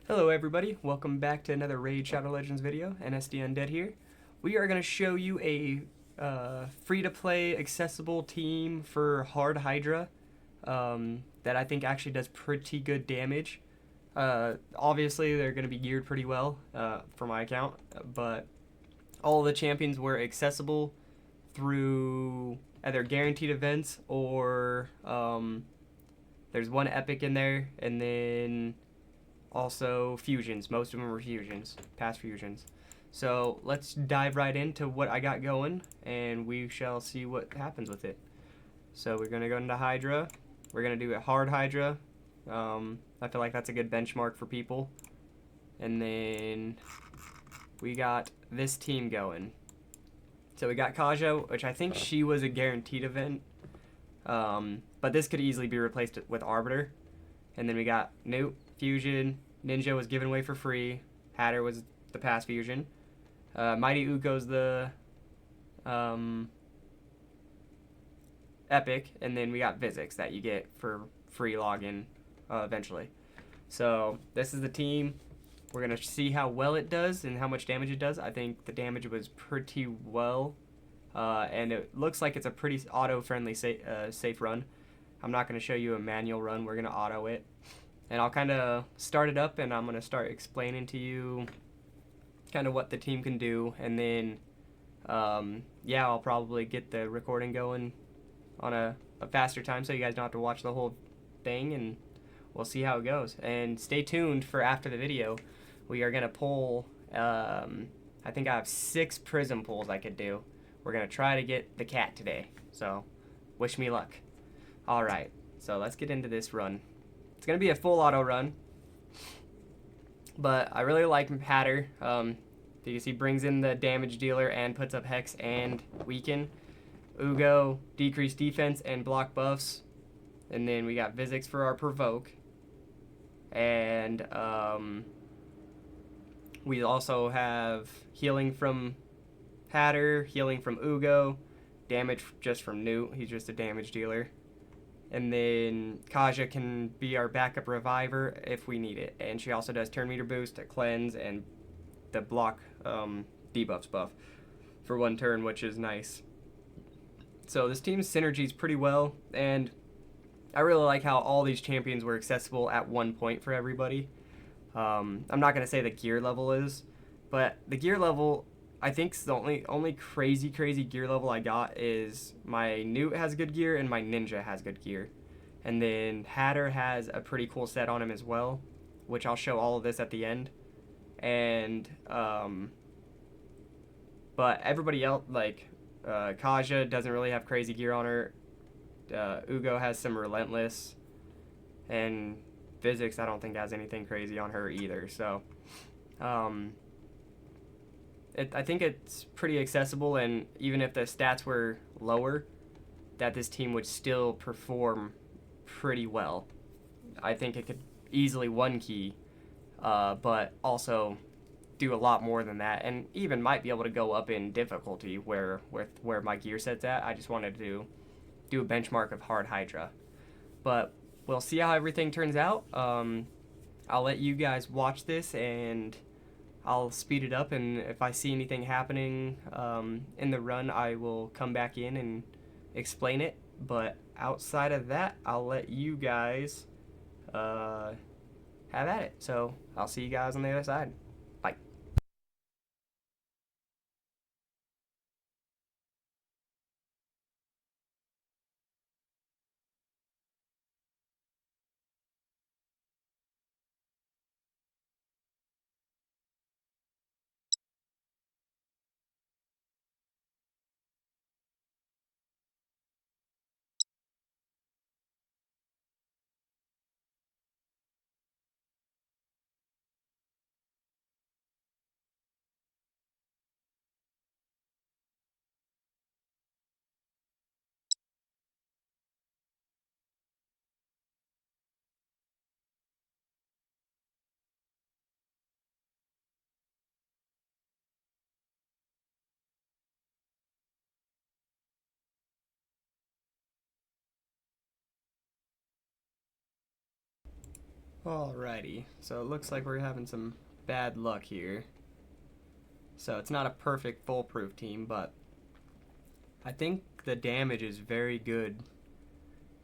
Hello everybody, welcome back to another Raid Shadow Legends video. NSD Undead here. We are going to show you a free-to-play accessible team for Hard Hydra that I think actually does pretty good damage. Obviously they're going to be geared pretty well for my account, but all the champions were accessible through either guaranteed events or there's one epic in there, and then also fusions. Most of them were fusions, past fusions. So let's dive right into what I got going, and we shall see what happens with it. So we're gonna go into Hydra. We're gonna do a hard Hydra. I feel like that's a good benchmark for people. And then we got this team going. So we got Kaja, which I think she was a guaranteed event, but this could easily be replaced with Arbiter. And then we got Newt, Fusion, Ninja was given away for free, Hatter was the past fusion, Mighty Uko's the Epic, and then we got Physics that you get for free login eventually. So this is the team. We're going to see how well it does and how much damage it does. I think the damage was pretty well, and it looks like it's a pretty auto-friendly safe run. I'm not going to show you a manual run. We're going to auto it. And I'll kind of start it up, and I'm going to start explaining to you kind of what the team can do. And then, yeah, I'll probably get the recording going on a faster time so you guys don't have to watch the whole thing, and we'll see how it goes. And stay tuned for after the video. We are going to pull, I think I have 6 prism pulls I could do. We're going to try to get the cat today. So, wish me luck. Alright, so let's get into this run. It's going to be a full auto run, but I really like Hatter because he brings in the damage dealer and puts up Hex and Weaken. Ugo, decreased defense and block buffs. And then we got Physics for our Provoke. And we also have healing from Hatter, healing from Ugo, damage just from Newt. He's just a damage dealer. And then Kaja can be our backup reviver if we need it. And she also does turn meter boost, a cleanse, and the block debuffs buff for 1 turn, which is nice. So this team's synergies pretty well, and I really like how all these champions were accessible at 1 point for everybody. I'm not going to say the gear level is, but the gear level, I think the only crazy gear level I got is my Newt has good gear and my Ninja has good gear. And then Hatter has a pretty cool set on him as well, which I'll show all of this at the end. And, but everybody else, like, Kaja doesn't really have crazy gear on her. Ugo has some Relentless. And Physics, I don't think has anything crazy on her either. So, I think it's pretty accessible, and even if the stats were lower, that this team would still perform pretty well. I think it could easily 1-key, but also do a lot more than that, and even might be able to go up in difficulty where my gear set's at. I just wanted to do a benchmark of Hard Hydra. But we'll see how everything turns out. I'll let you guys watch this, and I'll speed it up, and if I see anything happening in the run, I will come back in and explain it. But outside of that, I'll let you guys have at it. So I'll see you guys on the other side. Bye. Alrighty, so it looks like we're having some bad luck here. So it's not a perfect foolproof team, but I think the damage is very good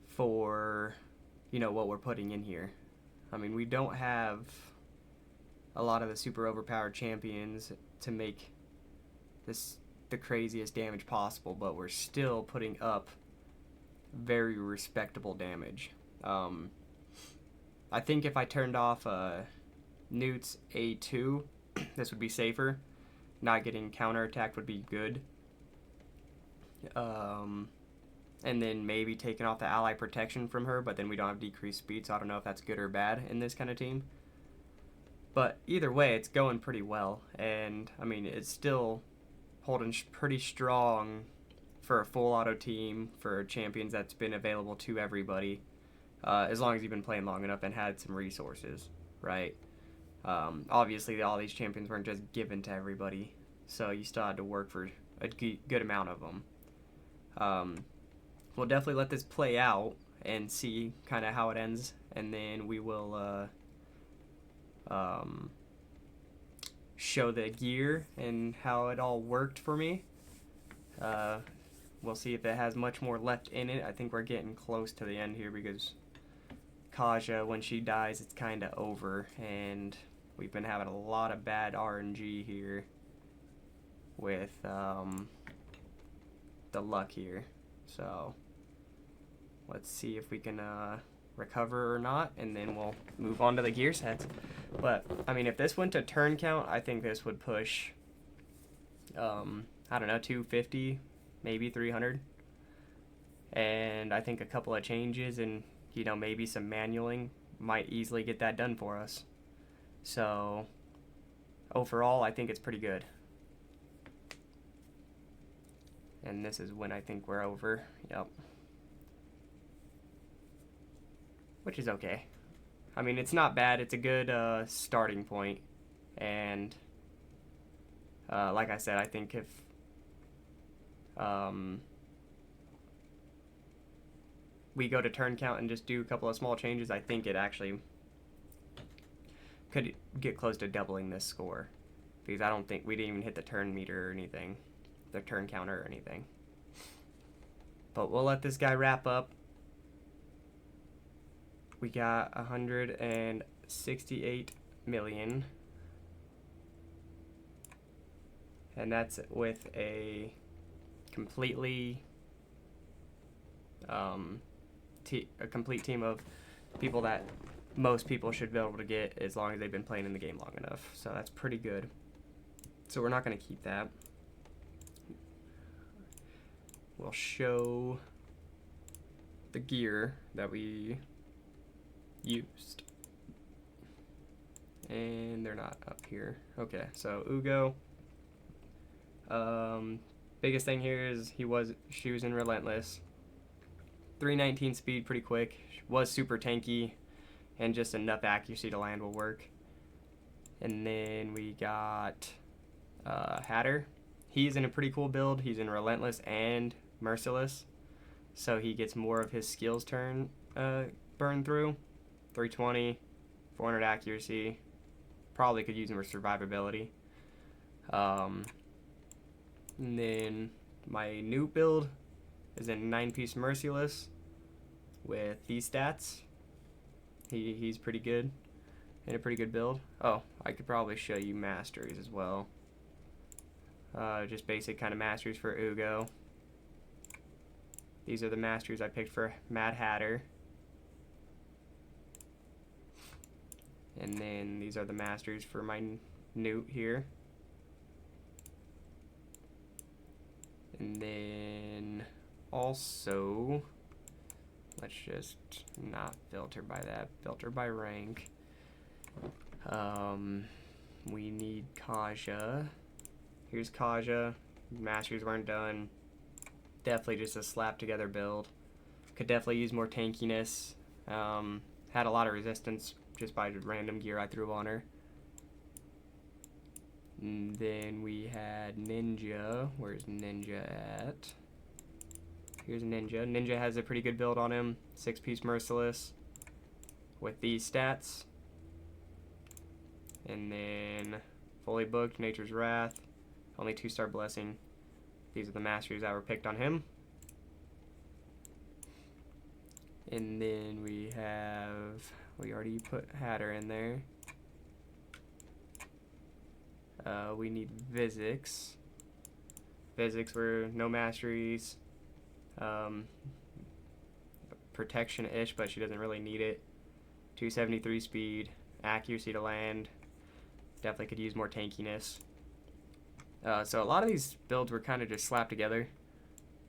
for, you know, what we're putting in here. I mean, we don't have a lot of the super overpowered champions to make this the craziest damage possible, but we're still putting up very respectable damage. I think if I turned off Newt's A2, this would be safer. Not getting counterattacked would be good. And then maybe taking off the ally protection from her, but then we don't have decreased speed, so I don't know if that's good or bad in this kind of team. But either way, it's going pretty well, and I mean, it's still holding pretty strong for a full auto team for champions that's been available to everybody, as long as you've been playing long enough and had some resources, right? Obviously, all these champions weren't just given to everybody, so you still had to work for a good amount of them. We'll definitely let this play out and see kind of how it ends, and then we will show the gear and how it all worked for me. We'll see if it has much more left in it. I think we're getting close to the end here because Kaja, when she dies, it's kind of over, and we've been having a lot of bad RNG here with the luck here. So let's see if we can recover or not, and then we'll move on to the gear sets. But I mean, if this went to turn count, I think this would push I don't know, 250, maybe 300. And I think a couple of changes and, you know, maybe some manualing might easily get that done for us. So overall, I think it's pretty good. And this is when I think we're over. Yep. Which is okay. I mean, it's not bad. It's a good starting point. And like I said, I think if we go to turn count and just do a couple of small changes, I think it actually could get close to doubling this score. Because I don't think we didn't even hit the turn meter or anything. The turn counter or anything. But we'll let this guy wrap up. We got 168 million. And that's with a completely a complete team of people that most people should be able to get as long as they've been playing in the game long enough. So that's pretty good. So we're not going to keep that. We'll show the gear that we used. And they're not up here. Okay, so Ugo. Biggest thing here is she was in Relentless. 319 speed, pretty quick. Was super tanky, and just enough accuracy to land will work. And then we got Hatter. He's in a pretty cool build. He's in Relentless and Merciless, so he gets more of his skills turn burn through. 320, 400 accuracy. Probably could use him for survivability. And then my new build is in 9-piece Merciless with these stats. He's pretty good, and a pretty good build. Oh, I could probably show you masteries as well. Just basic kind of masteries for Ugo. These are the masteries I picked for Mad Hatter. And then these are the masteries for my Newt here. And then also, let's just not filter by that, filter by rank. We need Kaja. Here's Kaja. Masters weren't done. Definitely just a slap together build. Could definitely use more tankiness. Had a lot of resistance just by random gear I threw on her. And then we had Ninja. Where's Ninja at? Here's Ninja. Ninja has a pretty good build on him. 6-piece Merciless with these stats. And then fully booked, Nature's Wrath, only 2-star blessing. These are the masteries that were picked on him. And then we already put Hatter in there. We need Physics. Physics were no masteries. Protection-ish, but she doesn't really need it. 273 speed, accuracy to land. Definitely could use more tankiness. So a lot of these builds were kind of just slapped together.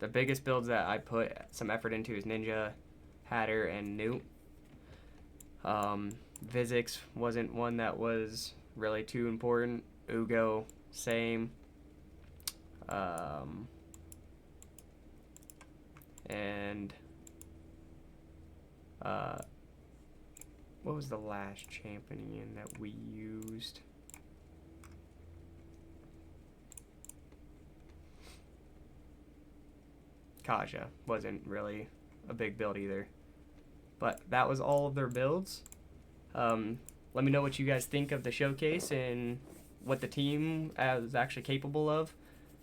The biggest builds that I put some effort into is Ninja, Hatter, and Newt. Physics wasn't one that was really too important. Ugo, same. And what was the last champion that we used? Kaja wasn't really a big build either. But that was all of their builds. Let me know what you guys think of the showcase and what the team is actually capable of.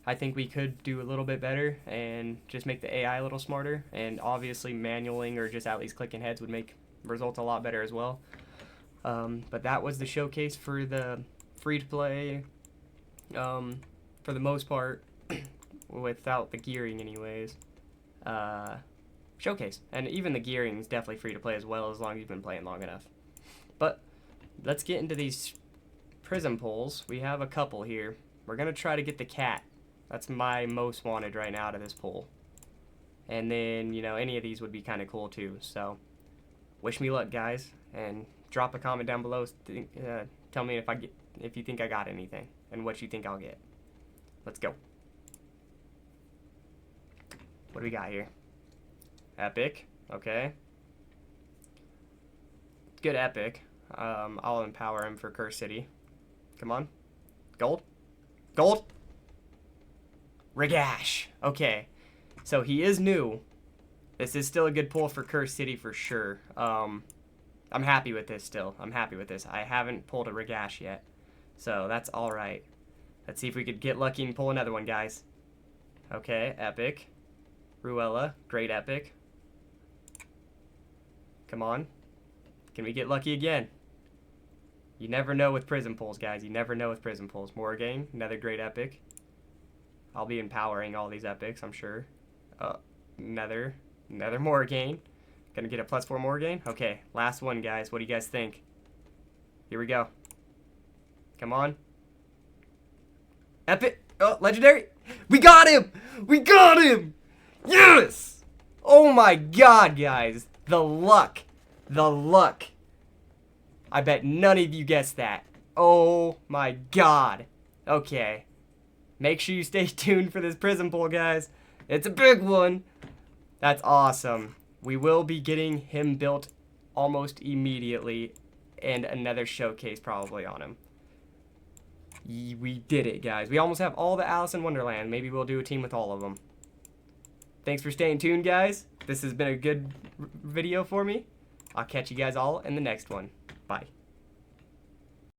I think we could do a little bit better and just make the AI a little smarter. And obviously manualing or just at least clicking heads would make results a lot better as well. But that was the showcase for the free-to-play, for the most part, without the gearing anyways. Showcase. And even the gearing is definitely free to play as well, as long as you've been playing long enough. But let's get into these prism pulls. We have a couple here. We're going to try to get the cat. That's my most wanted right now out of this pull. And then, you know, any of these would be kind of cool too. So wish me luck, guys, and drop a comment down below. Tell me if you think I got anything and what you think I'll get. Let's go. What do we got here? Epic. Okay. Good epic. I'll empower him for Curse City. Come on. Gold. Gold. Regash. Okay. So he is new. This is still a good pull for Curse City for sure. I'm happy with this still. I'm happy with this. I haven't pulled a Regash yet. So that's alright. Let's see if we could get lucky and pull another one, guys. Okay. Epic. Ruella. Great epic. Come on. Can we get lucky again? You never know with prism pulls, guys. You never know with prism pulls. Morgaine, another great epic. I'll be empowering all these epics, I'm sure. Another Morgaine. Gonna get a +4 Morgaine? Okay, last one, guys. What do you guys think? Here we go. Come on. Epic. Oh, legendary. We got him! We got him! Yes! Oh my god, guys. The luck. The luck. I bet none of you guessed that. Oh my god. Okay. Make sure you stay tuned for this prism pull, guys. It's a big one. That's awesome. We will be getting him built almost immediately and another showcase probably on him. We did it, guys. We almost have all the Alice in Wonderland. Maybe we'll do a team with all of them. Thanks for staying tuned, guys. This has been a good video for me. I'll catch you guys all in the next one. Bye.